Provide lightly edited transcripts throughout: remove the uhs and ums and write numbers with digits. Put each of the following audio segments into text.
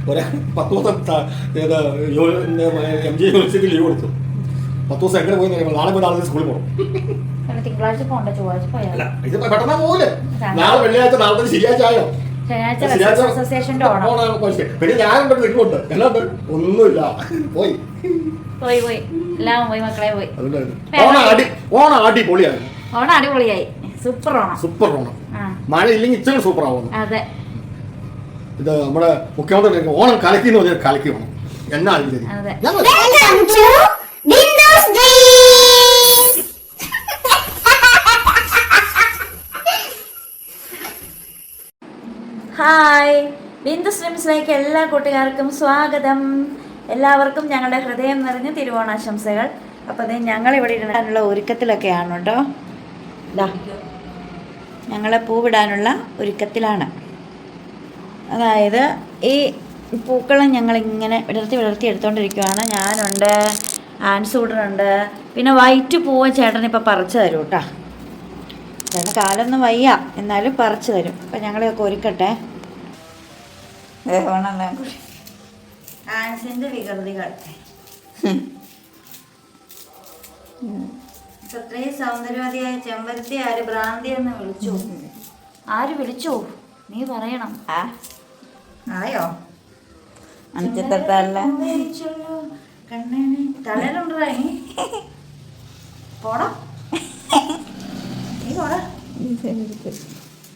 ഒരു 10 ദിവസം MG university leave കൊടുത്തു. 10 ദിവസം എങ്ങനെ പോയി നാളെ പോയി നാളെ സ്കൂളിൽ പോകണം. തിങ്കളാഴ്ച പോകണ്ട, ചൊവ്വാഴ്ച പോയാൽ ഇത് പെട്ടെന്ന് പോകില്ലേ? നാളെ വെള്ളിയാഴ്ച, നാളെ ശനിയാഴ്ച ആയോ? പിന്നെ ഞാനുണ്ട്, നിൽക്കുന്നുണ്ട്, എല്ലാം ഒന്നുമില്ല. പോയി എല്ലാം പോയി, മക്കളെ പോയി. ഓണം അടിപൊളിയായി. ഓണം അടിപൊളിയായി, സൂപ്പർ ഓണം. സൂപ്പർ ഓണം. മഴ ഇല്ലെങ്കിൽ ഇച്ചിരി സൂപ്പർ ആവുന്നു. അതെ, ഇത് നമ്മുടെ മുഖ്യമന്ത്രി ഓണം കലക്കി എന്ന് പറഞ്ഞാൽ കലക്കി വേണം. എന്നാ ഹായ്, ബിന്ദു സ്ട്രീംസിലേക്ക് എല്ലാ കൂട്ടുകാർക്കും സ്വാഗതം. എല്ലാവർക്കും ഞങ്ങളുടെ ഹൃദയം നിറഞ്ഞ തിരുവോണാശംസകൾ. അപ്പോൾ അത് ഞങ്ങളിവിടെ ഇടാനുള്ള ഒരുക്കത്തിലൊക്കെയാണ് കേട്ടോ. ഞങ്ങൾ പൂവിടാനുള്ള ഒരുക്കത്തിലാണ്. അതായത് ഈ പൂക്കളം ഞങ്ങളിങ്ങനെ വിടർത്തി എടുത്തുകൊണ്ടിരിക്കുകയാണ്. ഞാനുണ്ട്, ആൻസൂടനുണ്ട്, പിന്നെ വൈറ്റ് പൂവ് ചേട്ടൻ ഇപ്പോൾ പറിച്ചു തരും കേട്ടോ. ചേട്ടൻ കാലൊന്നും വയ്യ, എന്നാലും പറിച്ചു തരും. അപ്പം ഞങ്ങളെയൊക്കെ ഒരുക്കട്ടെ. ആൻസിൻ്റെ വികൃതികൾ. അത്രയും സൗന്ദര്യവതിയായ ചെമ്പരത്തി ആര് ഭ്രാന്തി എന്ന് വിളിച്ചു? ആര് വിളിച്ചു? നീ പറയണം. ആയോ? കണ്ണന് തലയിലുണ്ടായി. പോടാ, നീ പോടാ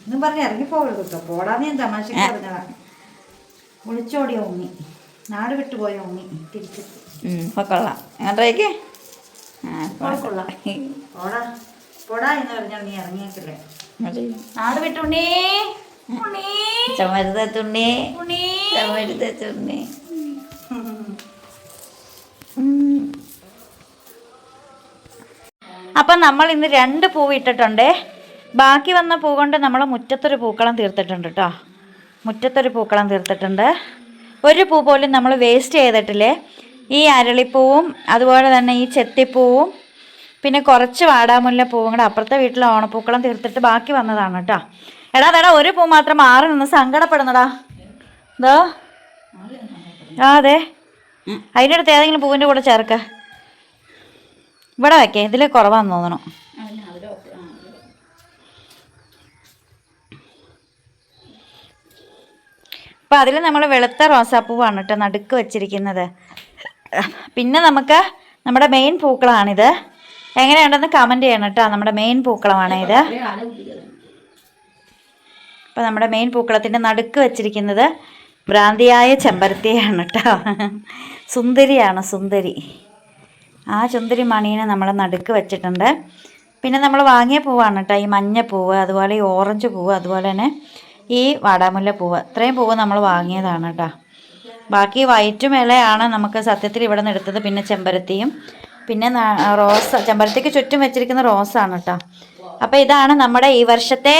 എന്നും പറഞ്ഞ് ഇറങ്ങിപ്പോകരുത് കേട്ടോ. പോടാന്ന് ഞാൻ തമാശക്ക് പറഞ്ഞതാ. വിളിച്ചോടിയ ഉണ്ണി, നാട് വിട്ടുപോയ ഉണ്ണി തിരിച്ചു കൊള്ളാം. എങ്ങോട്ടേക്ക് കൊള്ളാം. പോടാ പോടാ എന്ന് പറഞ്ഞാൽ നീ ഇറങ്ങിയേക്കില്ലേ? നാട് വിട്ടുണ്ണി, ചമരുത്തുണ്ണി, ചമരുത്തുണ്ണി. അപ്പം നമ്മൾ ഇന്ന് 2 പൂവ് ഇട്ടിട്ടുണ്ടേ. ബാക്കി വന്ന പൂ കൊണ്ട് നമ്മൾ മുറ്റത്തൊരു പൂക്കളം തീർത്തിട്ടുണ്ട് കേട്ടോ. മുറ്റത്തൊരു പൂക്കളം തീർത്തിട്ടുണ്ട്. ഒരു പൂ പോലും നമ്മൾ വേസ്റ്റ് ചെയ്തിട്ടില്ലേ. ഈ അരളിപ്പൂവും അതുപോലെ തന്നെ ഈ ചെത്തിപ്പൂവും പിന്നെ കുറച്ച് വാടാമുല്ല പൂവും കൂടെ അപ്പുറത്തെ വീട്ടിലെ ഓണപ്പൂക്കളം തീർത്തിട്ട് ബാക്കി വന്നതാണ് കേട്ടോ. എടാ ഒരു പൂ മാത്രം മാറി നിന്ന് സങ്കടപ്പെടുന്നടാ. എന്തോ അതെ, അതിൻ്റെ അടുത്ത് ഏതെങ്കിലും പൂവിൻ്റെ കൂടെ ചേർക്ക. ഇവിടെ വയ്ക്കേ, ഇതിൽ കുറവാന്ന് തോന്നണം. അപ്പോൾ അതിൽ നമ്മൾ വെളുത്ത റോസാപ്പൂവാണ് കേട്ടോ നടുക്ക് വെച്ചിരിക്കുന്നത്. പിന്നെ നമുക്ക് നമ്മുടെ മെയിൻ പൂക്കളമാണിത്. എങ്ങനെയുണ്ടെന്ന് കമൻറ്റ് ചെയ്യണം കേട്ടോ. നമ്മുടെ മെയിൻ പൂക്കളമാണ് ഇത്. അപ്പോൾ നമ്മുടെ മെയിൻ പൂക്കളത്തിൻ്റെ നടുക്ക് വെച്ചിരിക്കുന്നത് ഭ്രാന്തിയായ ചെമ്പരത്തിയാണ് കേട്ടോ. സുന്ദരിയാണ്, സുന്ദരി. ആ സുന്ദരി മണീനെ നമ്മൾ നടുക്ക് വെച്ചിട്ടുണ്ട്. പിന്നെ നമ്മൾ വാങ്ങിയ പൂവാണ് കേട്ടോ ഈ മഞ്ഞ പൂവ്, അതുപോലെ ഈ ഓറഞ്ച് പൂവ്, അതുപോലെ തന്നെ ഈ വാടാമുല്ല പൂവ്. ഇത്രയും പൂവ് നമ്മൾ വാങ്ങിയതാണ് കേട്ടോ. ബാക്കി വൈറ്റും ഇലയാണ് നമുക്ക് സത്യത്തിൽ ഇവിടെ നിന്ന് എടുത്തത്. പിന്നെ ചെമ്പരത്തിയും പിന്നെ റോസ, ചെമ്പരത്തിക്ക് ചുറ്റും വെച്ചിരിക്കുന്ന റോസാണ് കേട്ടോ. അപ്പോൾ ഇതാണ് നമ്മുടെ ഈ വർഷത്തെ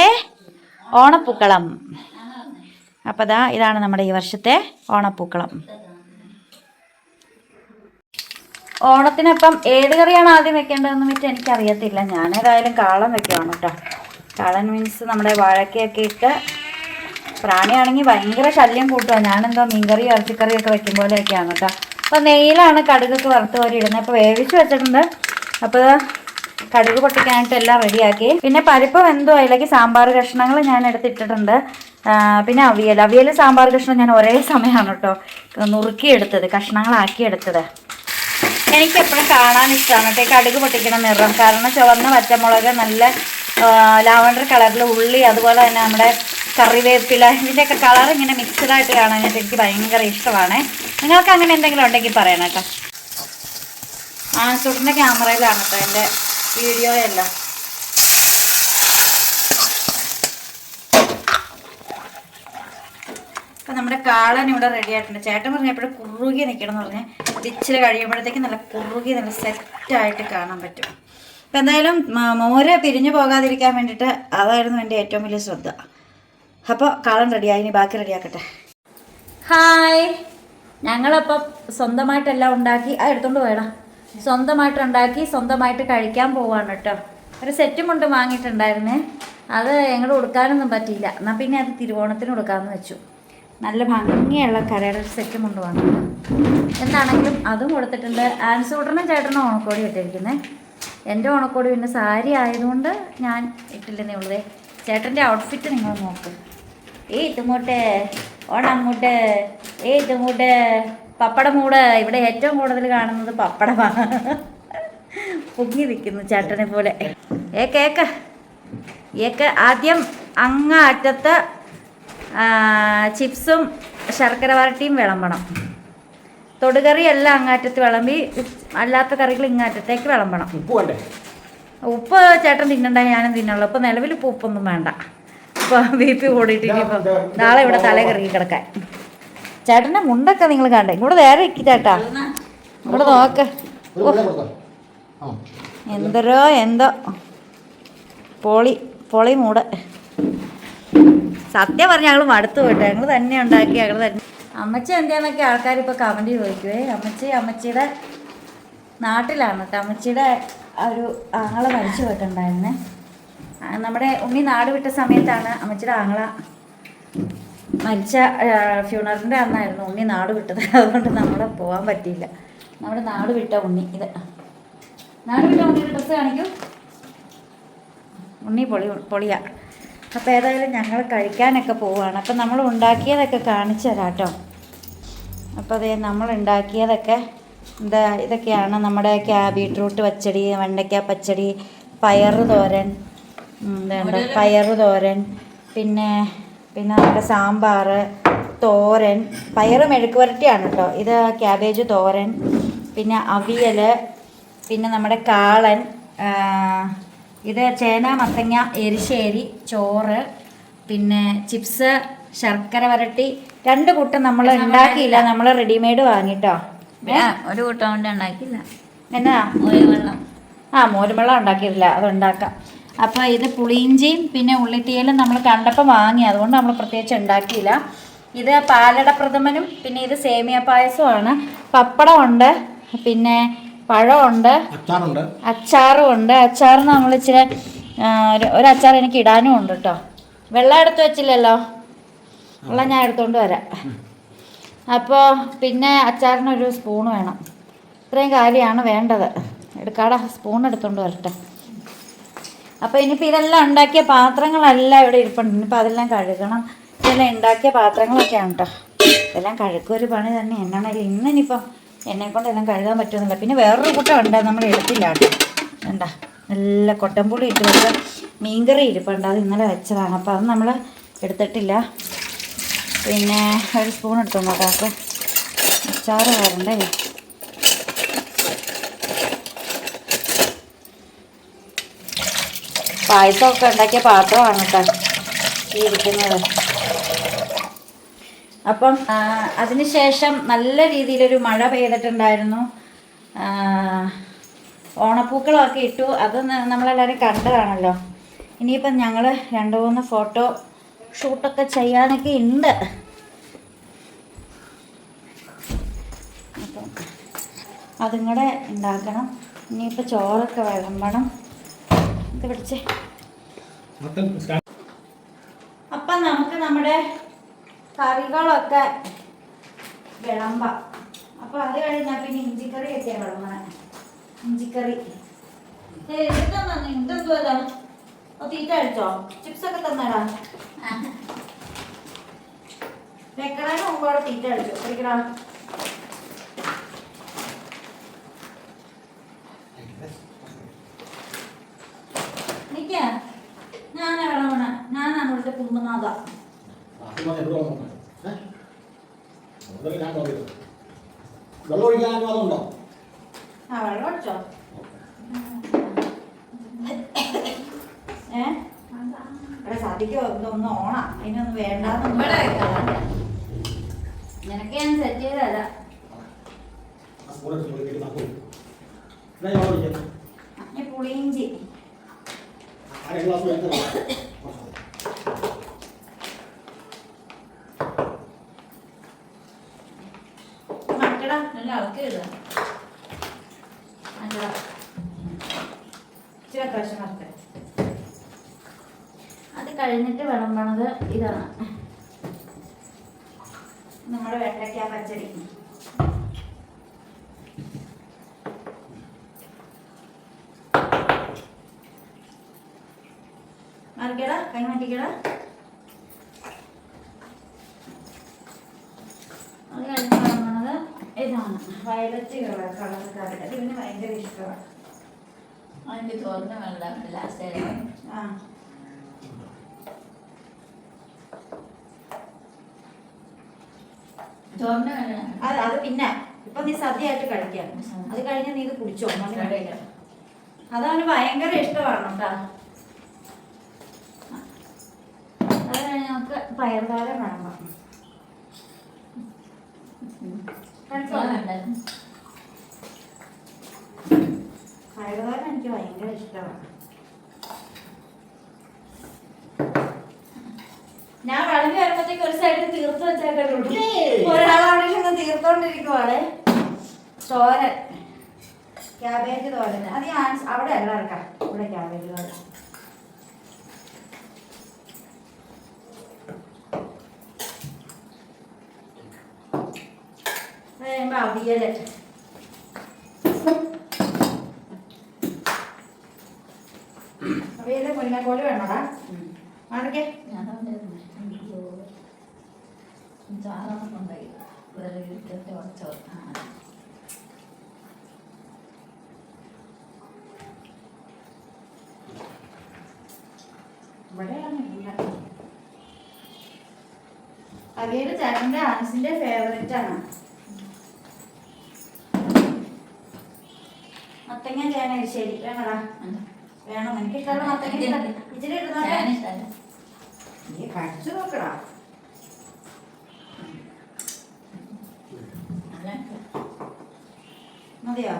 ഓണപ്പൂക്കളം. അപ്പോൾ ഇതാണ് നമ്മുടെ ഈ വർഷത്തെ ഓണപ്പൂക്കളം. ഓണത്തിനപ്പം ഏത് കറിയാണ് ആദ്യം വെക്കേണ്ടതെന്ന് വെച്ചാൽ എനിക്കറിയത്തില്ല. ഞാനേതായാലും കാളൻ വെക്കുവാണ് കേട്ടോ. കാളൻ മീൻസ് നമ്മുടെ വാഴക്കയൊക്കെ ഇട്ട്, പ്രാണിയാണെങ്കിൽ ഭയങ്കര ശല്യം കൂട്ടുക. ഞാനെന്തോ മീൻകറിയോ ഇറച്ചിക്കറിയൊക്കെ വെക്കും പോലെയൊക്കെയാണ് കേട്ടോ. അപ്പോൾ നെയ്യിലാണ് കടുകൊക്കെ വറുത്ത് കോരി ഇടുന്നത്. അപ്പോൾ വേവിച്ച് വെച്ചിട്ടുണ്ട്. അപ്പോൾ കടുക് പൊട്ടിക്കാനായിട്ട് എല്ലാം റെഡിയാക്കി. പിന്നെ പരിപ്പ് വെന്തോ അതിലേക്ക് സാമ്പാർ കഷ്ണങ്ങൾ ഞാൻ എടുത്തിട്ടിട്ടുണ്ട്. പിന്നെ അവിയൽ സാമ്പാർ കഷ്ണം ഞാൻ ഒരേ സമയമാണ് കേട്ടോ നുറുക്കിയെടുത്തത്, കഷ്ണങ്ങളാക്കിയെടുത്തത്. എനിക്കെപ്പോഴും കാണാൻ ഇഷ്ടമാണ് കേട്ടോ ഈ കടുക് പൊട്ടിക്കണ നിറം. കാരണം ചുവന്ന പച്ചമുളക്, നല്ല ലാവണ്ടർ കളറിൽ ഉള്ളി, അതുപോലെ തന്നെ നമ്മുടെ കറിവേപ്പില, ഇതിൻ്റെയൊക്കെ കളർ ഇങ്ങനെ മിക്സഡായിട്ട് കാണാനായിട്ട് എനിക്ക് ഭയങ്കര ഇഷ്ടമാണ്. നിങ്ങൾക്ക് അങ്ങനെ എന്തെങ്കിലും ഉണ്ടെങ്കിൽ പറയണം കേട്ടോ. ആൻസൂട്ടിൻ്റെ ക്യാമറയിലാണ് കേട്ടോ എൻ്റെ വീഡിയോയെല്ലാം. അപ്പം നമ്മുടെ കാളൻ ഇവിടെ റെഡി ആയിട്ടുണ്ട്. ചേട്ടൻ പറഞ്ഞപ്പോഴും കുറുകി നിൽക്കണം എന്ന് പറഞ്ഞാൽ ഇച്ചിരി കഴിയുമ്പോഴത്തേക്ക് നല്ല കുറുകി നല്ല സെറ്റായിട്ട് കാണാൻ പറ്റും. അപ്പം എന്തായാലും മോര് പിരിഞ്ഞു പോകാതിരിക്കാൻ വേണ്ടിയിട്ട് അതായിരുന്നു എൻ്റെ ഏറ്റവും വലിയ ശ്രദ്ധ. അപ്പോൾ കാളൻ റെഡിയായി, ഇനി ബാക്കി റെഡിയാക്കട്ടെ. ഹായ്, ഞങ്ങളപ്പം സ്വന്തമായിട്ടെല്ലാം ഉണ്ടാക്കി എടുത്തോണ്ട് പോയടാ. സ്വന്തമായിട്ടുണ്ടാക്കി സ്വന്തമായിട്ട് കഴിക്കാൻ പോവാണ് കേട്ടോ. ഒരു സെറ്റും കൊണ്ട് വാങ്ങിയിട്ടുണ്ടായിരുന്നേ. അത് ഞങ്ങൾ കൊടുക്കാനൊന്നും പറ്റിയില്ല. എന്നാൽ പിന്നെ അത് തിരുവോണത്തിന് കൊടുക്കാമെന്ന് വെച്ചു. നല്ല ഭംഗിയുള്ള കരയുടെ സെറ്റ് കൊണ്ടുപോകണം. എന്താണെങ്കിലും അതും കൊടുത്തിട്ടുണ്ട്. ആൻസൂട്ടനും ചേട്ടനും ഓണക്കോടി ഇട്ടിരിക്കുന്നത്. എൻ്റെ ഓണക്കോടി പിന്നെ സാരി ആയതുകൊണ്ട് ഞാൻ ഇട്ടില്ലെന്നേ ഉള്ളൂ. ചേട്ടൻ്റെ ഔട്ട്ഫിറ്റ് നിങ്ങൾ നോക്കും. തുമ്മൂട്ട് ഓണമ്മൂട്ട് തുമ്മൂട്ട് പപ്പടമൂട്. ഇവിടെ ഏറ്റവും കൂടുതൽ കാണുന്നത് പപ്പടമാണ്. പൊങ്ങി നിൽക്കുന്നു ചേട്ടനെ പോലെ. കേക്ക് ആദ്യം അങ്ങ് അറ്റത്ത് ചിപ്സും ശർക്കര വരട്ടിയും വിളമ്പണം. തൊടുകറി എല്ലാം അങ്ങാറ്റത്ത് വിളമ്പി, അല്ലാത്ത കറികൾ ഇങ്ങാറ്റത്തേക്ക് വിളമ്പണം. ഉപ്പ് ചേട്ടൻ തിന്നണ്ട, ഞാനും തിന്നുള്ളൂ. ഇപ്പോൾ നിലവിൽ ഉപ്പൊന്നും വേണ്ട. ഇപ്പോൾ BP കൂടിയിട്ട് ഇനിയിപ്പോൾ നാളെ ഇവിടെ തല കറങ്ങി കിടക്കാൻ. ചേട്ടൻ്റെ മുണ്ടൊക്കെ നിങ്ങൾ കണ്ടേ. ഇവിടെ നേരെ ഇരിക്കും ചേട്ടാ, ഇവിടെ നോക്ക്. എന്തോ പൊളി മൂട്. സത്യം പറഞ്ഞാൽ ഞങ്ങൾ മടുത്തു പോയിട്ട്. ഞങ്ങൾ തന്നെ ഉണ്ടാക്കി, ഞങ്ങൾ തന്നെ. അമ്മച്ചി എന്താന്നൊക്കെ ആൾക്കാർ ഇപ്പോൾ കമൻറ്റ് ചോദിക്കുവേ. അമ്മച്ചിയുടെ നാട്ടിലാണ് കേട്ടോ. അമ്മച്ചിയുടെ ഒരു ആങ്ങള മരിച്ചു പോയിട്ടുണ്ടായിരുന്നേ. നമ്മുടെ ഉണ്ണി നാട് വിട്ട സമയത്താണ് അമ്മച്ചിയുടെ ആങ്ങള മരിച്ച. ഫ്യൂണറിൻ്റെ അന്നായിരുന്നു ഉണ്ണി നാട് വിട്ടത്. അതുകൊണ്ട് നമ്മൾ പോകാൻ പറ്റിയില്ല. നമ്മുടെ നാട് വിട്ട ഉണ്ണി. ഇത് നാട് വിട്ട ഉണ്ണിയുടെ ഡ്രസ്സ് കാണിക്കും. ഉണ്ണി പൊളിയാ. അപ്പോൾ ഏതായാലും ഞങ്ങൾ കഴിക്കാനൊക്കെ പോവുകയാണ്. അപ്പം നമ്മൾ ഉണ്ടാക്കിയതൊക്കെ കാണിച്ചു തരാം കേട്ടോ. അപ്പോൾ അതേ നമ്മൾ ഉണ്ടാക്കിയതൊക്കെ ഇതൊക്കെയാണ്. നമ്മുടെ ബീട്രൂട്ട് പച്ചടി, വെണ്ടയ്ക്ക പച്ചടി, പയറ് തോരൻ, പിന്നെ നമ്മുടെ സാമ്പാർ, തോരൻ, പയറ് മെഴുക്ക് വരട്ടിയാണ് കേട്ടോ. ഇത് ക്യാബേജ് തോരൻ, പിന്നെ അവിയൽ, പിന്നെ നമ്മുടെ കാളൻ, ഇത് ചേന മത്തങ്ങ എരിശ്ശേരി, ചോറ്, പിന്നെ ചിപ്സ്, ശർക്കര വരട്ടി. 2 കൂട്ടം നമ്മൾ ഉണ്ടാക്കിയില്ല, നമ്മൾ റെഡിമെയ്ഡ് വാങ്ങിട്ടോ. ഒരു കൂട്ടം കൊണ്ട് ഉണ്ടാക്കിയില്ല. എന്നാ മോരുവെള്ളം. മോരുവെള്ളം ഉണ്ടാക്കിയില്ല, അതുണ്ടാക്കാം. അപ്പോൾ ഇത് പുളിയിഞ്ചിയും പിന്നെ ഉള്ളിത്തീയലും നമ്മൾ കണ്ടപ്പോൾ വാങ്ങി, അതുകൊണ്ട് നമ്മൾ പ്രത്യേകിച്ച് ഉണ്ടാക്കിയില്ല. ഇത് പാലട പ്രഥമനും പിന്നെ ഇത് സേമിയ പായസമാണ്. പപ്പടമുണ്ട്, പിന്നെ പഴമുണ്ട്, അച്ചാറും ഉണ്ട്. അച്ചാറിന് നമ്മൾ ഇച്ചിരി ഒരു അച്ചാർ എനിക്ക് ഇടാനും ഉണ്ട് കേട്ടോ. വെള്ളം എടുത്ത് വെച്ചില്ലല്ലോ, വെള്ളം ഞാൻ എടുത്തുകൊണ്ട് വരാം. അപ്പോൾ പിന്നെ അച്ചാറിനൊരു സ്പൂൺ വേണം. ഇത്രയും കാര്യമാണ് വേണ്ടത്. എടുക്കാടാ, സ്പൂൺ എടുത്തുകൊണ്ട് വരട്ടെ. അപ്പോൾ ഇനിയിപ്പോൾ ഇതെല്ലാം ഉണ്ടാക്കിയ പാത്രങ്ങളെല്ലാം ഇവിടെ ഇരിപ്പുണ്ട്. ഇനിയിപ്പോൾ അതെല്ലാം കഴുകണം. ഇതെല്ലാം ഉണ്ടാക്കിയ പാത്രങ്ങളൊക്കെയാണ് കേട്ടോ. ഇതെല്ലാം കഴുക്കൊരു പണി തന്നെ. എന്നാണെങ്കിലും ഇന്നിനിപ്പം എന്നെക്കൊണ്ട് എല്ലാം കഴുകാൻ പറ്റുന്നില്ല. പിന്നെ വേറൊരു കൂട്ടം ഉണ്ട്, നമ്മൾ എടുത്തില്ല കേട്ടോ. വേണ്ട, നല്ല കൊട്ടമ്പുളി ഇട്ട് വെച്ച മീൻകറി ഇരിപ്പുണ്ട്. അത് ഇന്നലെ വെച്ചതാണ്. അപ്പോൾ അത് നമ്മൾ എടുത്തിട്ടില്ല. പിന്നെ ഒരു സ്പൂൺ എടുത്തോണ്ട് കേട്ടോ. അപ്പോൾ അച്ചാറ് വരണ്ടേ. പായസമൊക്കെ ഉണ്ടാക്കിയ പാത്രമാണ് കേട്ടോ ഈ ഇരിക്കുന്നത്. അപ്പം അതിനുശേഷം നല്ല രീതിയിലൊരു മഴ പെയ്തിട്ടുണ്ടായിരുന്നു. ഓണപ്പൂക്കളമൊക്കെ ഇട്ടു. അത് നമ്മളെല്ലാവരും കണ്ടതാണല്ലോ. ഇനിയിപ്പം ഞങ്ങൾ 2-3 ഫോട്ടോ ഷൂട്ടൊക്കെ ചെയ്യാനൊക്കെ ഉണ്ട്. അപ്പം അതും കൂടെ ഉണ്ടാക്കണം. ഇനിയിപ്പോൾ ചോറൊക്കെ വിളമ്പണം. ഇത് പിടിച്ചേ. അപ്പം നമുക്ക് നമ്മുടെ കറികളൊക്കെ വിളമ്പാം. അപ്പോൾ അത് കഴിഞ്ഞാൽ പിന്നെ ഇഞ്ചിക്കറിയൊക്കെയാണ് വിളമ്പണേ. ഇഞ്ചിക്കറി ഇതെന്തുവാ? തീറ്റ കഴിച്ചോ? ചിപ്സൊക്കെ തന്നടാ. വെക്കണേന് മുമ്പ് അവിടെ തീറ്റ കഴിച്ചോ? കഴിക്കടാ. നിക്ക, ഞാനാ വിളമ്പണ. ഞാനാണ് ഇവിടുത്തെ കുമ്പനാഥ. വെള്ളം ഒഴിക്കാനോ അതുണ്ടോ? വെള്ളം ഒഴിച്ചോ? ഇവിടെ സാധിക്കോ? ഇതൊന്നും ഓണാ, അതിനൊന്നും വേണ്ടാന്ന് നിനക്ക് ഞാൻ സെറ്റ് ചെയ്തല്ല. പുളിയിഞ്ചി മറ്റടാ, നല്ല അളക്കി എഴുതാം. ഇച്ചിരി പ്രാവശ്യം മറക്കേ. അത് കഴിഞ്ഞിട്ട് വിളമ്പണത് ഇതാണ്. നമ്മുടെ വെണ്ടയ്ക്ക പച്ചടി. മാറിക്കടാ, കൈ മാറ്റിക്കടാ. അത് കഴിഞ്ഞ് വാങ്ങുന്നത് ഇതാണ് വയലറ്റ് കളർ കറി. അത് പിന്നെ ഭയങ്കര ഇഷ്ടമാണ്. അതിന്റെ ചോറിന് വെള്ളം ലാസ്റ്റ് ആ ചോറിന് വെള്ളം അത് പിന്നെ ഇപ്പൊ നീ സദ്യയായിട്ട് കഴിക്കാം. അത് കഴിഞ്ഞ് നീ ഇത് കുടിച്ചോ. അതവന് ഭയങ്കര ഇഷ്ടമാണ് കേട്ടോ. അത് കഴിഞ്ഞ് നമുക്ക് പയർതാരം വേണം. പയർതാരം എനിക്ക് ഭയങ്കര ഇഷ്ടമാണ്. ഞാൻ വിളമ്പി വരുമ്പോഴത്തേക്ക് ഒരു സൈഡിൽ തീർത്ത് വെച്ചേക്കുള്ളൂ. ഒരാളവിടെ ഇരുന്ന് തീർത്തോണ്ടിരിക്കുവാണ്. തോരൻ, ക്യാബേജ് തോരൻ. അത് ഞാൻ അവിടെ അല്ല ഇറക്കാം. ഇവിടെ ക്യാബേജ് തോരൻ. അത് കഴിയുമ്പോ അവിയല്. അവിയല് മുരിങ്ങക്കോല് വേണോടാ? ആണൊക്കെ ചാറൊന്നുണ്ടായി വേറെ ചോറ്. അവിയല് ചേട്ടൻ്റെ ആൻസിന്റെ ഫേവറേറ്റ് ആണ്. മത്തങ്ങ ചേന ശരി വേണടാ? വേണം. എനിക്ക് ഇഷ്ടമുള്ള മത്തങ്ങ ഇച്ചിരി ഇടുന്ന നീ കഴിച്ചു നോക്കടാ. മതിയോ?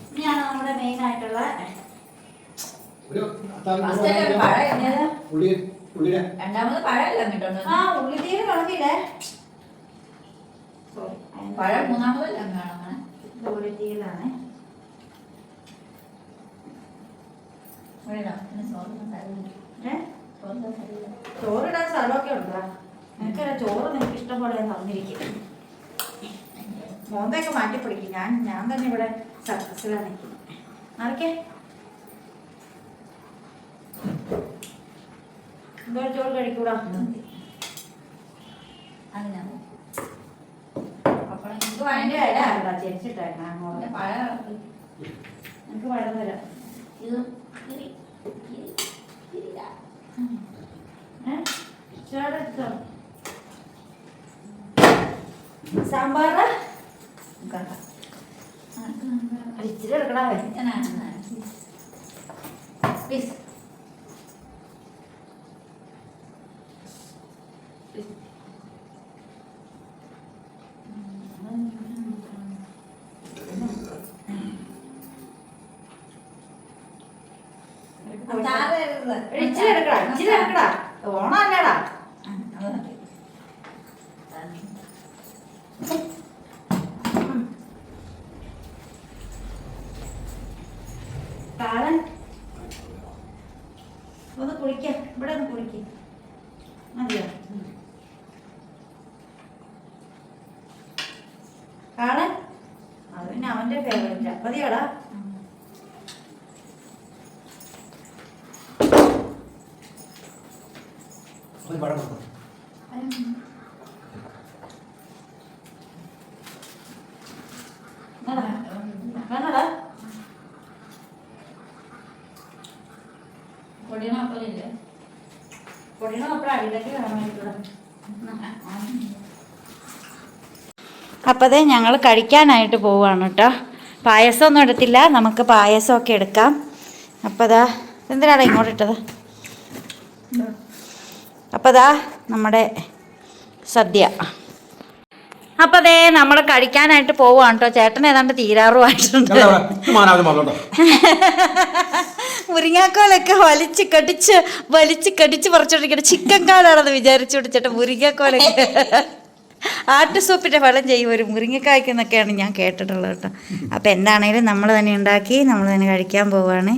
ഇനിയാണ് നമ്മുടെ മെയിൻ ആയിട്ടുള്ള രണ്ടാമത് പഴമെല്ലാം കിട്ടുന്നു. ഉള്ളിത്തീര് കളഞ്ഞില്ലേ? പഴം മൂന്നാമതെല്ലാം വേണം. ഉള്ളിത്തീരാണ്. ചോറിടാൻ സ്ഥലമൊക്കെ ഉണ്ടോ? നിനക്കല്ല ചോറ് നിനക്ക് ഇഷ്ടം പോലെ തന്നിരിക്കും. മോന്തൊക്കെ മാറ്റിപ്പിടിക്കും. ഞാൻ തന്നെ ഇവിടെ സർക്കസിലാണ് നിൽക്കുന്നത്. ആർക്കെ എന്തോ ചോറ് കഴിക്കൂടാ? ചേച്ചിട്ടായിരുന്നു അങ്ങോട്ട് പഴം എനിക്ക് പഴം തരാം. ഇത് സാമ്പാറ് ഇച്ചിരി എടുക്കടാ. പ്ലീസ് ഇച്ചിരി എടുക്കടാ. ഇച്ചിരി എടുക്കടാ. ഓണം അല്ലടാ. കാളൻ ഒന്ന് കുളിക്ക. ഇവിടെ ഒന്ന് കുളിക്ക. മതിയോ? കാളൻ അത് പിന്നെ അവന്റെ ഫേവറേറ്റാ. മതിയോടാ? വേണടാ? പൊടിയണപ്പല്ലേ? പൊടിയണ അപ്പഴ അടിയിലേക്ക് വേണമായിട്ടുള്ള. അപ്പോൾ അതെ ഞങ്ങൾ കഴിക്കാനായിട്ട് പോവുകയാണ് കേട്ടോ. പായസമൊന്നും എടുത്തില്ല. നമുക്ക് പായസമൊക്കെ എടുക്കാം. അപ്പോൾ അതാ എന്തിനാണ് ഇങ്ങോട്ട് ഇട്ടത്? അപ്പോൾ അതാ നമ്മുടെ സദ്യ. അപ്പോൾ അതേ നമ്മൾ കഴിക്കാനായിട്ട് പോവുകയാണ് കേട്ടോ. ചേട്ടൻ ഏതാണ്ട് തീരാറുമായിട്ടുണ്ട്. മുരിങ്ങാക്കോലൊക്കെ വലിച്ച് കടിച്ച് പറിച്ചോണ്ടിരിക്കട്ടെ. ചിക്കൻ കാലാണെന്ന് വിചാരിച്ചു ചേട്ടൻ മുരിങ്ങാക്കോലൊക്കെ ആട്ടുസൂപ്പിൻ്റെ ഫലം ചെയ്യും ഒരു മുരിങ്ങക്കായ്ക്കെന്നൊക്കെയാണ് ഞാൻ കേട്ടിട്ടുള്ളത് കേട്ടോ. അപ്പോൾ എന്താണേലും നമ്മൾ തന്നെ ഉണ്ടാക്കി നമ്മൾ തന്നെ കഴിക്കാൻ പോവുകയാണ്.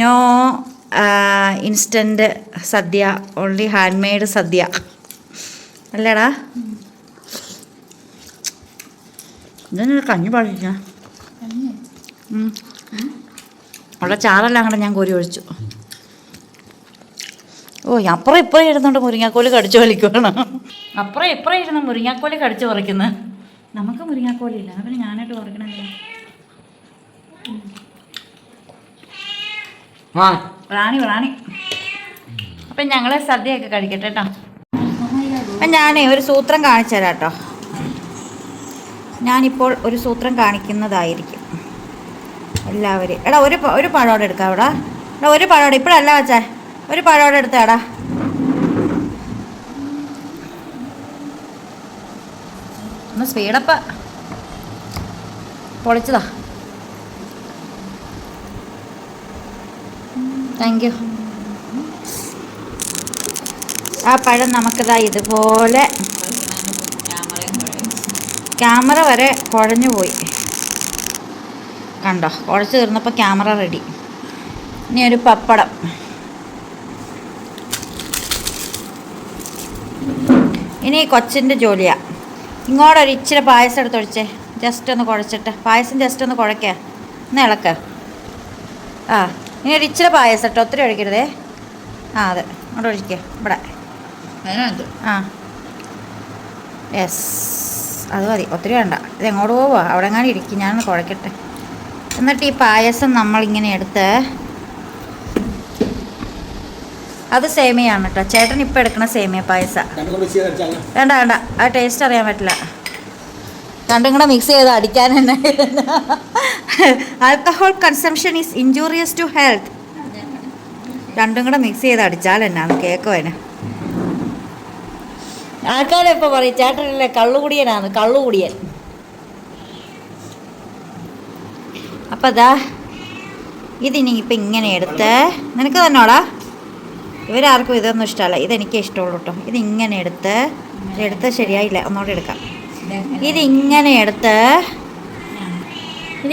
നോ ഇൻസ്റ്റൻറ്റ് സദ്യ, ഓൺലി ഹാൻഡ് മെയ്ഡ് സദ്യ അല്ലേടാ. ഇതൊരു കഞ്ഞി പാടില്ല, ഉള്ള ചാറെല്ലാം കൂടെ ഞാൻ കോരി ഒഴിച്ചു. ഓ, അപ്പുറം ഇപ്പുറം ഇരുന്നുകൊണ്ട് മുരിങ്ങാക്കോല് കടിച്ചു വലിക്കുവാണ്. അപ്പുറം ഇപ്പുറം ഇരുന്ന് മുരിങ്ങാക്കോല് കടിച്ചു പറിക്കുന്നത്. നമുക്ക് മുരിങ്ങാക്കോലില്ല, പിന്നെ ഞാനായിട്ട് പറിക്കണമല്ലോ. റാണി. അപ്പം ഞങ്ങൾ സദ്യയൊക്കെ കഴിക്കട്ടെ കേട്ടോ. അപ്പം ഞാനേ ഒരു സൂത്രം കാണിച്ചു തരാം കേട്ടോ. ഞാനിപ്പോൾ ഒരു സൂത്രം കാണിക്കുന്നതായിരിക്കും എല്ലാവരും. എടാ ഒരു പഴോടെ എടുക്കാം എടാ, ഒരു പഴോടെ ഇപ്പോഴല്ല വെച്ചേ, ഒരു പഴോടെ എടുത്താടാ. ഒന്ന് സ്പീഡപ്പ് പൊളിച്ചതാ. Thank you. ആ പഴം നമുക്കിതാ ഇതുപോലെ, ക്യാമറ വരെ കുഴഞ്ഞു പോയി കണ്ടോ, കുഴച്ച് തീർന്നപ്പോൾ ക്യാമറ റെഡി. ഇനി ഒരു പപ്പടം. ഇനി കൊച്ചിൻ്റെ ജോലിയാ. ഇങ്ങോട്ടൊരു ഇച്ചിരി പായസം എടുത്തൊഴിച്ചേ, ജസ്റ്റ് ഒന്ന് കുഴച്ചിട്ട്. പായസം ജസ്റ്റ് ഒന്ന് കുഴക്കുക, ഒന്ന് ഇളക്കുക. ആ, ഇനി ഒരു ഇച്ചിരി പായസം ഇട്ടോ, ഒത്തിരി ഒഴിക്കരുതേ. ആ അതെ, അങ്ങോട്ട് ഒഴിക്കുക ഇവിടെ. ആ യെസ്, അത് മതി, ഒത്തിരി വേണ്ട. ഇത് എങ്ങോട്ട് പോവുക, അവിടെ എങ്ങാനും ഇരിക്കും, ഞാനൊന്ന് കുഴക്കട്ടെ. എന്നിട്ട് ഈ പായസം നമ്മളിങ്ങനെ എടുത്ത്, അത് സേമിയാണ് കേട്ടോ, ചേട്ടൻ ഇപ്പം എടുക്കണ സേമിയ പായസം. വേണ്ട, ആ ടേസ്റ്റ് അറിയാൻ പറ്റില്ല. രണ്ടും കൂടെ മിക്സ് ചെയ്ത് അടിക്കാൻ തന്നെ. Alcohol consumption is injurious to health. രണ്ടും കൂടെ മിക്സ് ചെയ്ത് അടിച്ചാൽ എന്നാണ് കേൾക്കുവാന്. ആൾക്കാരെപ്പോൾ പറയും ചേട്ടനല്ലേ കള്ളുകുടിയനാണ്, കള്ളുകുടിയൻ. അപ്പം അതാ ഇതിനി ഇപ്പം ഇങ്ങനെ എടുത്ത്, നിനക്ക് തന്നോടാ, ഇവരാർക്കും ഇതൊന്നും ഇഷ്ടമല്ല, ഇതെനിക്ക് ഇഷ്ടമുള്ളൂ കേട്ടോ. ഇതിങ്ങനെ എടുത്ത് ശരിയായില്ല, ഒന്നുകൂടെ എടുക്കാം. ഇതിങ്ങനെ എടുത്ത്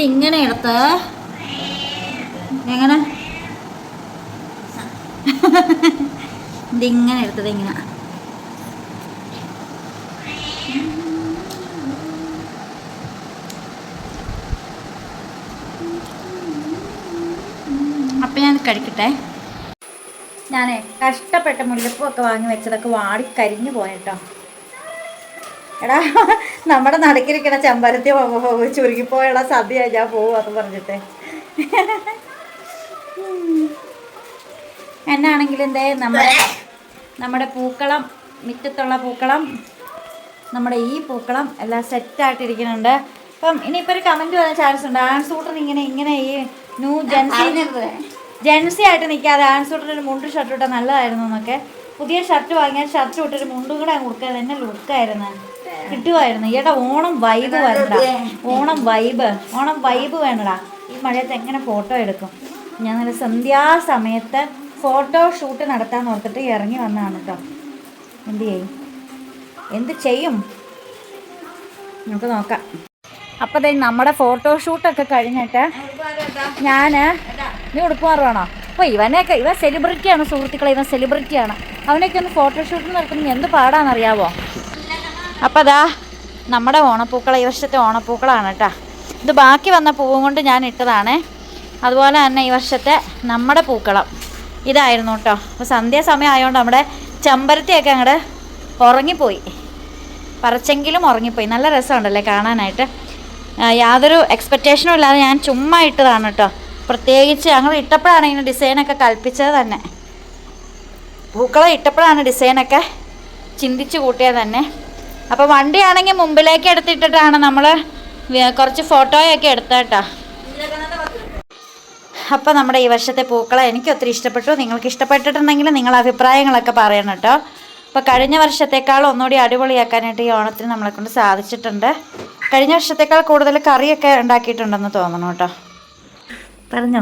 എങ്ങനെ ഇതിങ്ങനെ എടുത്തത് ഇങ്ങനെ. അപ്പം ഞാൻ കഴിക്കട്ടെ. ഞാനേ കഷ്ടപ്പെട്ട മുല്ലപ്പൂവൊക്കെ വാങ്ങി വെച്ചതൊക്കെ വാടി കരിഞ്ഞു പോയട്ടോ. എടാ, നമ്മുടെ നടക്കിരിക്കണ ചെമ്പരത്തി ചുരുങ്ങിപ്പോയുള്ള സദ്യ ഞാൻ പോവാന്ന് പറഞ്ഞിട്ട്. എന്നാണെങ്കിലും എന്തേ നമ്മുടെ പൂക്കളം, മുറ്റത്തുള്ള പൂക്കളം, നമ്മുടെ ഈ പൂക്കളം എല്ലാം സെറ്റായിട്ടിരിക്കുന്നുണ്ട്. അപ്പം ഇനിയിപ്പോൾ ഒരു കമൻറ്റ് വരാൻ ചാൻസ് ഉണ്ട്, ആൺസൂട്ടൻ ഇങ്ങനെ ഈ ന്യൂ ജെൻസി ആയിട്ട് നിൽക്കാതെ ആൺസൂട്ടൻ ഒരു മുണ്ട് ഷർട്ട് ഇട്ടാൽ നല്ലതായിരുന്നു എന്നൊക്കെ. പുതിയ ഷർട്ട് വാങ്ങിയാൽ ഷർട്ട് ഇട്ടൊരു മുണ്ടും കൂടെ കൊടുക്കാൻ എന്നെ ലുക്കായിരുന്നു, കിട്ടുമായിരുന്നു. ഈയുടെ ഓണം വൈബ് വേണ്ട, ഓണം വൈബ് വേണ്ടടാ. ഈ മഴയത്ത് എങ്ങനെ ഫോട്ടോ എടുക്കും? ഞാൻ നല്ല സന്ധ്യാസമയത്ത് ഫോട്ടോ ഷൂട്ട് നടത്താമെന്ന് ഓർത്തിട്ട് ഇറങ്ങി വന്നതാണ് കേട്ടോ. എന്ത് ചെയ്യും നമുക്ക് നോക്കാം. അപ്പോൾ ദേ നമ്മുടെ ഫോട്ടോഷൂട്ടൊക്കെ കഴിഞ്ഞിട്ട് നീ ഉടുപ്പുമാറ് വേണോ? അപ്പോൾ ഇവൻ സെലിബ്രിറ്റിയാണ് സുഹൃത്തുക്കളെ, ഇവൻ സെലിബ്രിറ്റിയാണ്. അവനൊക്കെ ഒന്ന് ഫോട്ടോഷൂട്ട് നടത്തുന്നത് എന്ത് പാടാണെന്നറിയാവോ? അപ്പോൾ അതാ നമ്മുടെ ഓണപ്പൂക്കൾ, ഈ വർഷത്തെ ഓണപ്പൂക്കളാണ് കേട്ടോ. ഇത് ബാക്കി വന്ന പൂവും കൊണ്ട് ഞാൻ ഇട്ടതാണ്. അതുപോലെ തന്നെ ഈ വർഷത്തെ നമ്മുടെ പൂക്കളം ഇതായിരുന്നു കേട്ടോ. അപ്പോൾ സന്ധ്യാസമയം ആയതുകൊണ്ട് നമ്മുടെ ചെമ്പരത്തിയൊക്കെ അങ്ങോട്ട് ഉറങ്ങിപ്പോയി, പറിച്ചെങ്കിലും ഉറങ്ങിപ്പോയി. നല്ല രസമുണ്ടല്ലേ കാണാനായിട്ട്. യാതൊരു എക്സ്പെക്റ്റേഷനും ഇല്ലാതെ ഞാൻ ചുമ്മാ ഇട്ടതാണ് കേട്ടോ. പ്രത്യേകിച്ച് ഞങ്ങൾ ഇട്ടപ്പോഴാണ് ഇങ്ങനെ ഡിസൈനൊക്കെ കൽപ്പിച്ചത് തന്നെ. പൂക്കളം ഇട്ടപ്പോഴാണ് ഡിസൈനൊക്കെ ചിന്തിച്ച് കൂട്ടിയത് തന്നെ. അപ്പോൾ വണ്ടിയാണെങ്കിൽ മുമ്പിലേക്ക് എടുത്തിട്ടിട്ടാണ് നമ്മൾ കുറച്ച് ഫോട്ടോയൊക്കെ എടുത്തത് കേട്ടോ. അപ്പോൾ നമ്മുടെ ഈ വർഷത്തെ പൂക്കളം എനിക്ക് ഒത്തിരി ഇഷ്ടപ്പെട്ടു. നിങ്ങൾക്ക് ഇഷ്ടപ്പെട്ടിട്ടുണ്ടെങ്കിൽ നിങ്ങൾ അഭിപ്രായങ്ങളൊക്കെ പറയണം കേട്ടോ. അപ്പോൾ കഴിഞ്ഞ വർഷത്തേക്കാൾ ഒന്നുകൂടി അടിപൊളിയാക്കാനായിട്ട് ഈ ഓണത്തിന് നമ്മളെക്കൊണ്ട് സാധിച്ചിട്ടുണ്ട്. കഴിഞ്ഞ വർഷത്തേക്കാൾ കൂടുതൽ കറിയൊക്കെ ഉണ്ടാക്കിയിട്ടുണ്ടെന്ന് തോന്നണം കേട്ടോ. പറഞ്ഞോ?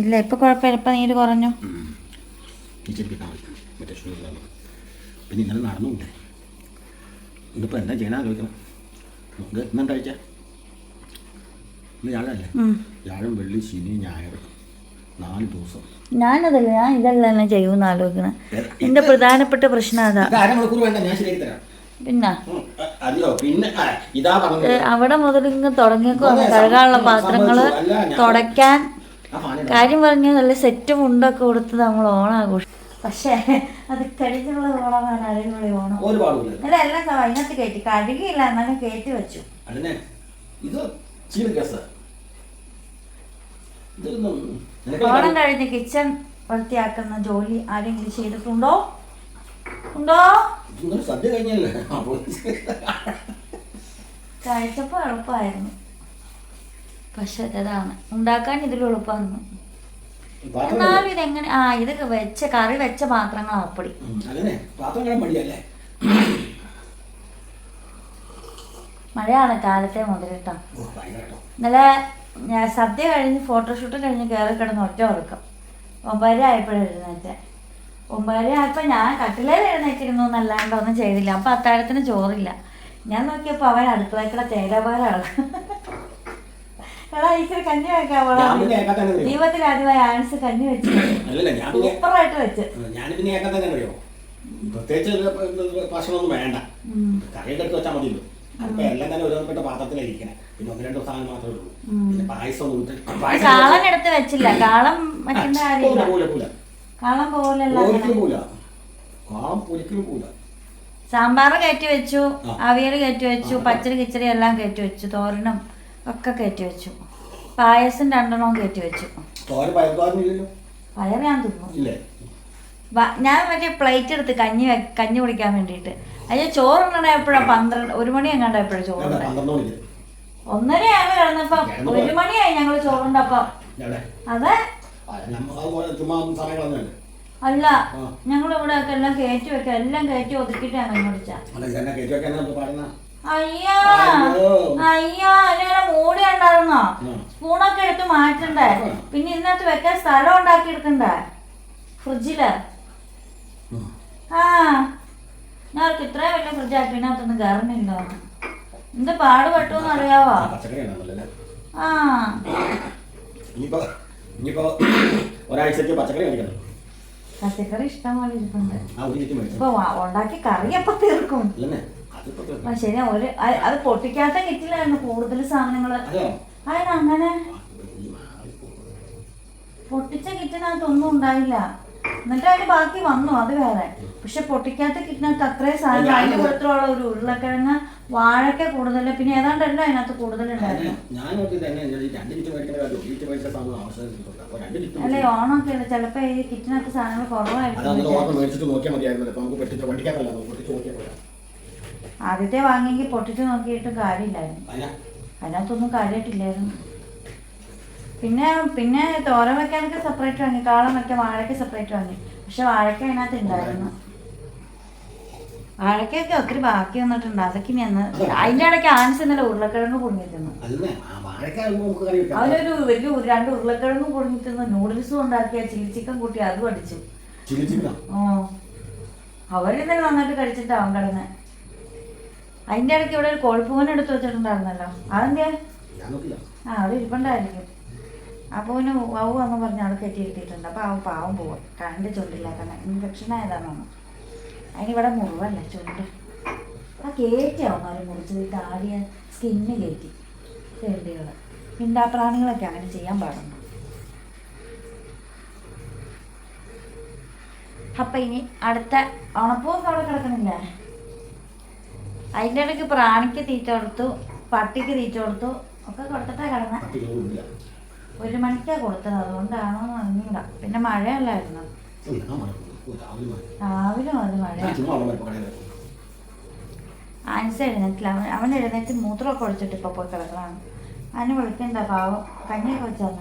ഇല്ല, ഇപ്പോൾ കുഴപ്പമില്ല, ഇപ്പം നീര് കുറഞ്ഞു. പിന്നെ ഇന്നലെ നടന്നുണ്ടേ, ഇന്നിപ്പോൾ എന്താ ചെയ്യണ ആലോചിക്കണം. നമുക്ക് ഇന്നെന്താഴ്ച? ഇന്ന് വ്യാഴമല്ലേ? വ്യാഴം, വെള്ളി, ശനി, ഞായർ, 4 ദിവസം. ഞാനതല്ല, ഞാൻ ഇതെല്ലാം തന്നെ ചെയ്യുമെന്ന് ആലോചിക്കണം. എന്റെ പ്രധാനപ്പെട്ട പ്രശ്നം അതാ. അരമണിക്കൂർ വേണ്ട, ഞാൻ ശരിയാക്കി തരാം. പിന്നെ അതെയോ, പിന്നെ ഇതാ പറഞ്ഞത്. അവിടെ മുതൽ ഇങ്ങ് തുടങ്ങിയേക്കോ കഴുകാനുള്ള പാത്രങ്ങള് തുടയ്ക്കാൻ. കാര്യം പറഞ്ഞാൽ നല്ല സെറ്റ് മുണ്ടൊക്കെ കൊടുത്ത് നമ്മൾ ഓണാഘോഷിക്കും. പക്ഷേ അത് കഴിഞ്ഞുള്ള ഓണമാണ് അടിപൊളി ഓണം. അല്ല എല്ലാം അതിനകത്ത് കയറ്റി കഴുകിയില്ല, എന്നാലും കയറ്റി വെച്ചു. ഓണം കഴിഞ്ഞ് കിച്ചൺ വൃത്തിയാക്കുന്ന ജോലി ആരെങ്കിലും ചെയ്തിട്ടുണ്ടോ? സദ്യ കഴിഞ്ഞല്ലേ? കഴിച്ചപ്പോ എളുപ്പമായിരുന്നു, പക്ഷെ അതാണ് ഉണ്ടാക്കാൻ ഇതിൽ എളുപ്പമായിരുന്നു. എന്നാലും ഇതെങ്ങനെ ഇത് വെച്ച കറി വെച്ച പാത്രങ്ങൾ അപ്പടി മഴയാണ് കാലത്തെ മുതലിട്ടോ. ഇന്നലെ ഞാൻ സദ്യ കഴിഞ്ഞ് ഫോട്ടോഷൂട്ട് കഴിഞ്ഞ് കയറി കിടന്ന് ഒറ്റ ഉറക്കം. 9:30 ആയപ്പോഴും എഴുന്നേറ്റ്. 9:30 ആയപ്പോൾ ഞാൻ കട്ടിലേൽ എഴുന്നേറ്റിരുന്നു എന്നല്ലാണ്ട് ഒന്നും ചെയ്തില്ല. അപ്പം അത്താഴത്തിന് ചോറില്ല. ഞാൻ നോക്കിയപ്പോൾ അവൻ അടുക്കളയ്ക്കുള്ള തേയിലപാലാണ്. എടാ ഈശ്വര കഞ്ഞി വെക്കാൻ ദീപത്തിൽ ആദ്യമായി ആൻസ് കഞ്ഞി വെച്ച് സൂപ്പറായിട്ട് വെച്ച്. പ്രത്യേകിച്ച് ഭക്ഷണമൊന്നും വേണ്ട, കറിയൊക്കെ എടുത്ത് വെച്ചാൽ മതിയല്ലോ. അപ്പൊ എല്ലാം തന്നെ ഒരുപ്പെട്ട പാത്രത്തിലിരിക്കണേ. പിന്നെ 1-2 സാധനം മാത്രമേ ഉള്ളൂ. പിന്നെ പായസം കാളൻ എടുത്ത് വെച്ചില്ല. കാളം വെക്കുന്ന കാര്യമില്ല. കാളം പോലല്ല, സാമ്പാർ കയറ്റി വെച്ചു, അവിയൽ കയറ്റി വെച്ചു, പച്ചടി കിച്ചടി എല്ലാം കയറ്റി വെച്ചു, തോരനും ഒക്കെ കയറ്റി വെച്ചു, പായസം 2 കയറ്റി വെച്ചു. പയർ ഞാൻ തിന്നു. ഞാൻ മറ്റേ പ്ലേറ്റ് എടുത്ത് കഞ്ഞി കുടിക്കാൻ വേണ്ടിയിട്ട്. അതിന് ചോറുണ്ടണ എപ്പോഴാ 1 മണി എങ്ങാണ്ടായപ്പോഴാ ചോറുണ്ട. 1:30 കിടന്നപ്പം 1 മണിയായി ഞങ്ങള് ചോറുണ്ടപ്പം. അതെ അല്ല, ഞങ്ങളിവിടെ ഒക്കെ എല്ലാം കയറ്റി വെക്കാം, എല്ലാം കയറ്റി ഒതുക്കിട്ടാണ് കഞ്ഞി അയ്യാ അതിനെ മൂടി ഉണ്ടായിരുന്നോ? സ്പൂണൊക്കെ എടുത്ത് മാറ്റണ്ടേ? പിന്നെ ഇതിനകത്ത് വെക്കാൻ സ്ഥലം ഉണ്ടാക്കി എടുക്കണ്ടേ ഫ്രിഡ്ജില്? ഞാർക്ക് ഇത്രയും വലിയ ഫ്രിഡ്ജാക്കി ഇതിനകത്തൊന്നും കയറുന്നില്ല. എന്ത് പാടുപെട്ടുന്ന് അറിയാവോ? പച്ചക്കറി ഇഷ്ടം പോലെ ഇരിപ്പുണ്ട്. ഇപ്പൊ ഉണ്ടാക്കി കറി അപ്പൊ തീർക്കും. ശരി, അത് പൊട്ടിക്കാത്ത കിറ്റിലായിരുന്നു കൂടുതൽ സാധനങ്ങള്. അതിനങ്ങനെ പൊട്ടിച്ച കിറ്റിനകത്തൊന്നും ഉണ്ടായില്ല. എന്നിട്ട് അതിന് ബാക്കി വന്നു, അത് വേറെ. പക്ഷെ പൊട്ടിക്കാത്ത കിറ്റിനകത്ത് അത്രയും സാധനം. അതിന്റെ പുറത്തുള്ള ഒരു ഉരുളക്കിഴങ്ങ്, വാഴക്ക കൂടുതൽ, പിന്നെ ഏതാണ്ട് എല്ലാം അതിനകത്ത് കൂടുതലുണ്ടായിരുന്നു. അല്ലെ ഓണമൊക്കെ അല്ലേ, ചിലപ്പോ ഈ കിറ്റിനകത്ത് സാധനങ്ങൾ കുറവായിരിക്കും. ആദ്യത്തെ വാങ്ങിയെങ്കിൽ പൊട്ടിച്ച് നോക്കിയിട്ട് കാര്യമില്ലായിരുന്നു. അതിനകത്തൊന്നും കാര്യമായിട്ടില്ലായിരുന്നു. പിന്നെ തോരൻ വെക്കാനൊക്കെ സെപ്പറേറ്റ് വാങ്ങി, കാളം വെക്കാൻ വാഴയ്ക്ക് സെപ്പറേറ്റ് വാങ്ങി. പക്ഷെ വാഴയ്ക്ക അതിനകത്ത് ഉണ്ടായിരുന്നു. വാഴയ്ക്കൊക്കെ ഒത്തിരി ബാക്കി വന്നിട്ടുണ്ട്. അതൊക്കെ ഇനി അതിന്റെ ഇടയ്ക്ക് ആൻസ് ഇന്നലെ ഉരുളക്കിഴങ്ങ് പൊടിഞ്ഞിരുന്നു. അവരൊരു വലിയ 2 ഉരുളക്കിഴങ്ങ് പൊടിഞ്ഞിരുന്നു. നൂഡിൽസും ഉണ്ടാക്കിയ ചില്ലി ചിക്കൻ കൂട്ടി അതും അടിച്ചു. അവരിന്നലെ നന്നായിട്ട് കഴിച്ചിട്ട് അവൻ കിടന്ന്. അതിന്റെ ഇടയ്ക്ക് ഇവിടെ ഒരു കോഴിപ്പൂവൻ എടുത്ത് വെച്ചിട്ടുണ്ടായിരുന്നല്ലോ, അതെന്താ? അവിടെ ഇരിപ്പുണ്ടായിരിക്കും. അപ്പോൾ അവന് വവു എന്ന് പറഞ്ഞ് അവിടെ കെട്ടിയിരുത്തിയിട്ടുണ്ട്. അപ്പോൾ അവൻ പാവം പോവാം, കണ്ട് ചുണ്ടില്ലാക്കണം. ഇൻഫെക്ഷൻ ആയതാണോ? അതിനിവിടെ മുറിവല്ല, ചുണ്ട്. കയറ്റിയാവുന്ന അവർ മുറിച്ചത് താടിയ സ്കിന്ന് കയറ്റി ചെടികൾ. മിണ്ടാപ്രാണികളൊക്കെ അങ്ങനെ ചെയ്യാൻ പാടുന്നു. അപ്പം ഇനി അടുത്ത ഉണപ്പൂവൊക്കെ അവിടെ കിടക്കണില്ലേ? അതിൻ്റെ ഇടയ്ക്ക് പ്രാണിക്ക് തീറ്റ കൊടുത്തു, പട്ടിക്ക് തീറ്റ കൊടുത്തു, ഒക്കെ കൊടുത്തിട്ടാ കിടന്ന. 1 മണിക്കാണ് കൊടുത്തത്, അതുകൊണ്ടാണോ എന്ന് അറിഞ്ഞൂടാ. പിന്നെ മഴയല്ലായിരുന്നു, രാവിലെ അത് മഴ. ആൻസ് എഴുന്നേറ്റില്ല. അവൻ എഴുന്നേറ്റ് മൂത്രമൊക്കെ ഒഴിച്ചിട്ട് ഇപ്പോൾ പോയി കിടക്കലാണ്. അതിന് വിളിക്കണ്ട, പാവം. കഞ്ഞിയൊക്കെ വെച്ചാൽ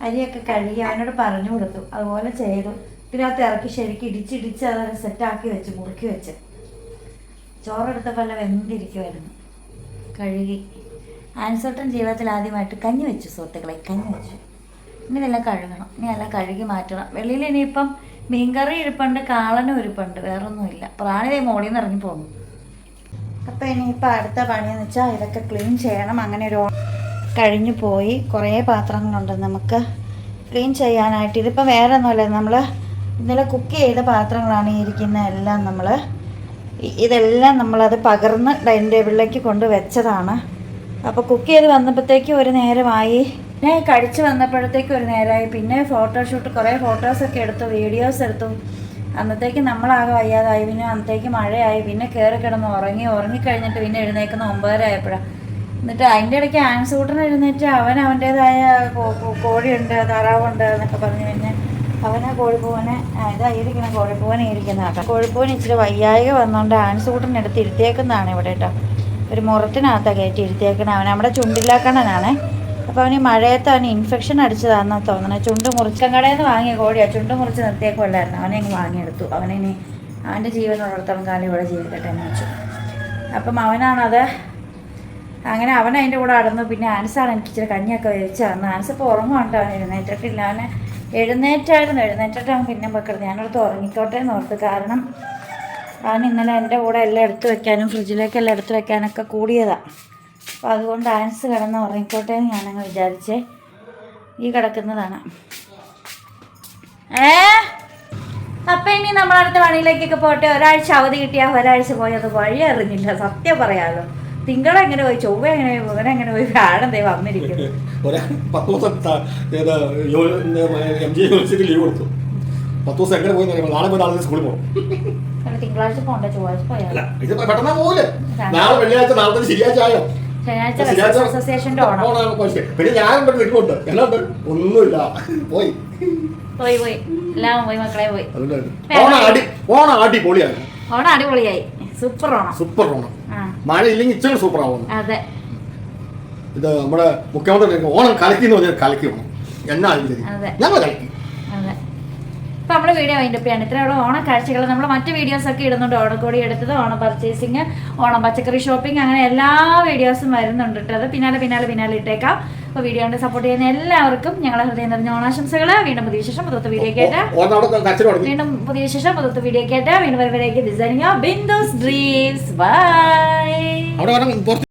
അരിയൊക്കെ കഴുകി അവനോട് പറഞ്ഞു കൊടുത്തു, അതുപോലെ ചെയ്തു. ഇതിനകത്ത് ഇറക്കി ശരിക്കും ഇടിച്ചിടിച്ച് അത് സെറ്റാക്കി വെച്ച് മുറുക്കി വെച്ച്. ചോറെടുത്തപ്പോൾ എല്ലാം വെന്തിരിക്കുമായിരുന്നു. കഴുകി. ആൻസോട്ടൻ ജീവിതത്തിൽ ആദ്യമായിട്ട് കഞ്ഞി വെച്ചു സുഹൃത്തുക്കളെ, കഞ്ഞി വെച്ചു. ഇനി എല്ലാം കഴുകണം, ഇനി എല്ലാം കഴുകി മാറ്റണം. വെളിയിൽ ഇനിയിപ്പം മീൻകറി ഇരിപ്പുണ്ട്, കാളനും ഇരിപ്പുണ്ട്, വേറൊന്നുമില്ല. പ്രാണി മോളിൽ നിന്ന് ഇറങ്ങി പോകുന്നു. അപ്പം ഇനിയിപ്പോൾ അടുത്ത പണിയെന്ന് വെച്ചാൽ ഇതൊക്കെ ക്ലീൻ ചെയ്യണം. അങ്ങനെ ഒരു കഴിഞ്ഞു പോയി. കുറേ പാത്രങ്ങളുണ്ട് നമുക്ക് ക്ലീൻ ചെയ്യാനായിട്ട്. ഇതിപ്പോൾ വേറെ ഒന്നുമല്ല, നമ്മൾ ഇന്നലെ കുക്ക് ചെയ്ത പാത്രങ്ങളാണ് ഈ ഇരിക്കുന്ന എല്ലാം. ഇതെല്ലാം നമ്മളത് പകർന്ന് ഡൈനിങ് ടേബിളിലേക്ക് കൊണ്ട് വെച്ചതാണ്. അപ്പോൾ കുക്ക് ചെയ്ത് വന്നപ്പോഴത്തേക്കും ഒരു നേരമായി, പിന്നെ കഴിച്ച് വന്നപ്പോഴത്തേക്കും ഒരു നേരമായി. പിന്നെ ഫോട്ടോഷൂട്ട്, കുറേ ഫോട്ടോസൊക്കെ എടുത്തു, വീഡിയോസ് എടുത്തു. അന്നത്തേക്ക് നമ്മളാകെ വയ്യാതായി. പിന്നെ അന്നത്തേക്ക് മഴയായി. പിന്നെ കയറി കിടന്ന് ഉറങ്ങിക്കഴിഞ്ഞിട്ട് പിന്നെ എഴുന്നേക്കുന്ന 9:30 ആയപ്പോഴാണ്. എന്നിട്ട് അതിൻ്റെ ഇടയ്ക്ക് ആൻസൂട്ടൻ എഴുന്നേറ്റ് അവൻ്റേതായ കോഴിയുണ്ട്, താറാവുണ്ട് എന്നൊക്കെ പറഞ്ഞു. പിന്നെ അവനെ കോഴിപ്പൂവനെ ഇതായിരിക്കുന്ന കോഴിപ്പൂവനെ ഇരിക്കുന്ന കേട്ടോ. കോഴിപ്പൂവന് ഇച്ചിരി വയ്യായിക വന്നുകൊണ്ട് ആൻസൂട്ടനെടുത്ത് ഇരുത്തിയേക്കുന്നതാണ് ഇവിടെ കേട്ടോ. ഒരു മുറത്തിനകത്താണ് കയറ്റി ഇരുത്തിയേക്കണം. അവൻ നമ്മുടെ ചുണ്ടിലാക്കണനാണ്. അപ്പോൾ അവന് മഴയത്ത് അവന് ഇൻഫെക്ഷൻ അടിച്ചതാണെന്നാണ് തോന്നുന്നത്. ചുണ്ട് മുറിച്ചൻ കടയിൽ നിന്ന് വാങ്ങിയ കോഴിയാണ്. ചുണ്ട് മുറിച്ച് നിർത്തിയേക്കുമല്ലായിരുന്നു. അവനെ അങ്ങ് വാങ്ങിയെടുത്തു. അവനിനി അവൻ്റെ ജീവനുള്ളിടത്തോളം കാലം ഇവിടെ ജീവിക്കട്ടെ എന്ന് വെച്ചു. അപ്പം അവനാണത്. അങ്ങനെ അവൻ അതിൻ്റെ കൂടെ അടന്നു. പിന്നെ ആൻസാണ് എനിക്ക് ഇച്ചിരി കഞ്ഞിയൊക്കെ വേവിച്ച് തന്നു. ആൻസ് ഇപ്പോൾ ഉറങ്ങുന്നുണ്ട്. അവൻ എഴുന്നേറ്റിട്ടില്ല. അവനെ എഴുന്നേറ്റിട്ട് അവൻ പിന്നെ വെക്കരുത്. ഞാനടുത്ത് ഉറങ്ങിക്കോട്ടെ എന്ന് ഓർത്ത്. കാരണം അവൻ ഇന്നലെ എൻ്റെ കൂടെ എല്ലാം എടുത്ത് വെക്കാനും ഫ്രിഡ്ജിലേക്കെല്ലാം എടുത്ത് വെക്കാനൊക്കെ കൂടിയതാണ്. അപ്പോൾ അതുകൊണ്ട് ആൻസ് കിടന്ന് ഉറങ്ങിക്കോട്ടെ എന്ന് ഞാനങ്ങ് വിചാരിച്ചേ. ഈ കിടക്കുന്നതാണ്. അപ്പം ഇനി നമ്മളടുത്ത പണിയിലേക്കൊക്കെ പോട്ടെ. ഒരാഴ്ച അവധി കിട്ടിയാൽ ഒരാഴ്ച പോയി അത് വഴി അറിഞ്ഞില്ല. സത്യം പറയാമല്ലോ. തിങ്കളെങ്ങനെ പോയി, ചൊവ്വ എങ്ങനെ പോയി, ബുധനെങ്ങനെ പോയി, വ്യാഴം ദൈവം വന്നിരിക്കുന്നു. 10 ദിവസം MG യൂണിവേഴ്സിറ്റി ലീവ് കൊടുത്തു. 10 ദിവസം എങ്ങനെ പോയി നാളെ പോയി നാളെ സ്കൂളിൽ പോകും. തിങ്കളാഴ്ച പോകണ്ട, ചൊവ്വാഴ്ച പോയാലോ. ഇത് പെട്ടെന്ന് പോകില്ലേ? നാളെ വെള്ളിയാഴ്ച, നാളത്തെ ശനിയാഴ്ച ആയോ? ശനിയാഴ്ച അസോസിയേഷന്റെ ഓണം. പിന്നെ ഞാനുണ്ട്, നിൽക്കുന്നുണ്ട്, എല്ലാം ഉണ്ട്. ഒന്നുമില്ല, പോയി എല്ലാം പോയി, മക്കളെ പോയി. ഓണം അടിപൊളിയാണ്. ഓണം അടിപൊളിയായി. സൂപ്പർ ഓണം. മഴ ഇല്ലെങ്കിൽ ഇച്ചിരി സൂപ്പർ ആവുന്നു. അതെ, ഇത് നമ്മുടെ മുഖ്യമന്ത്രി ഓണം കലക്കി എന്ന് പറഞ്ഞാൽ കലക്കി വേണം. എന്നാ ഞങ്ങൾ കലക്കി. അതെ. ഇപ്പം നമ്മൾ വീഡിയോ വൈൻഡപ്പിയാണ്. ഇത്രയുള്ള ഓണം കാഴ്ചകൾ. നമ്മൾ മറ്റ് വീഡിയോസൊക്കെ ഇടുന്നുണ്ട്. ഓണക്കോടി എടുത്തത്, ഓണം പർച്ചേസിങ്, ഓണം പച്ചക്കറി ഷോപ്പിംഗ്, അങ്ങനെ എല്ലാ വീഡിയോസും വരുന്നുണ്ട് കേട്ടോ. അത് പിന്നാലെ ഇട്ടേക്കാം. അപ്പോൾ വീഡിയോ കൊണ്ട് സപ്പോർട്ട് ചെയ്യുന്ന എല്ലാവർക്കും ഞങ്ങളെ ഹൃദയം നിറഞ്ഞ ഓണാശംസകൾ. വീണ്ടും പുതിയ വിശേഷം പുതുത്ത വീഡിയോ കേട്ട് വീണ്ടും വരുവരേക്ക് ഡിസൈനിങ് ബിന്ദുസ് ഡ്രീംസ്. ബൈ.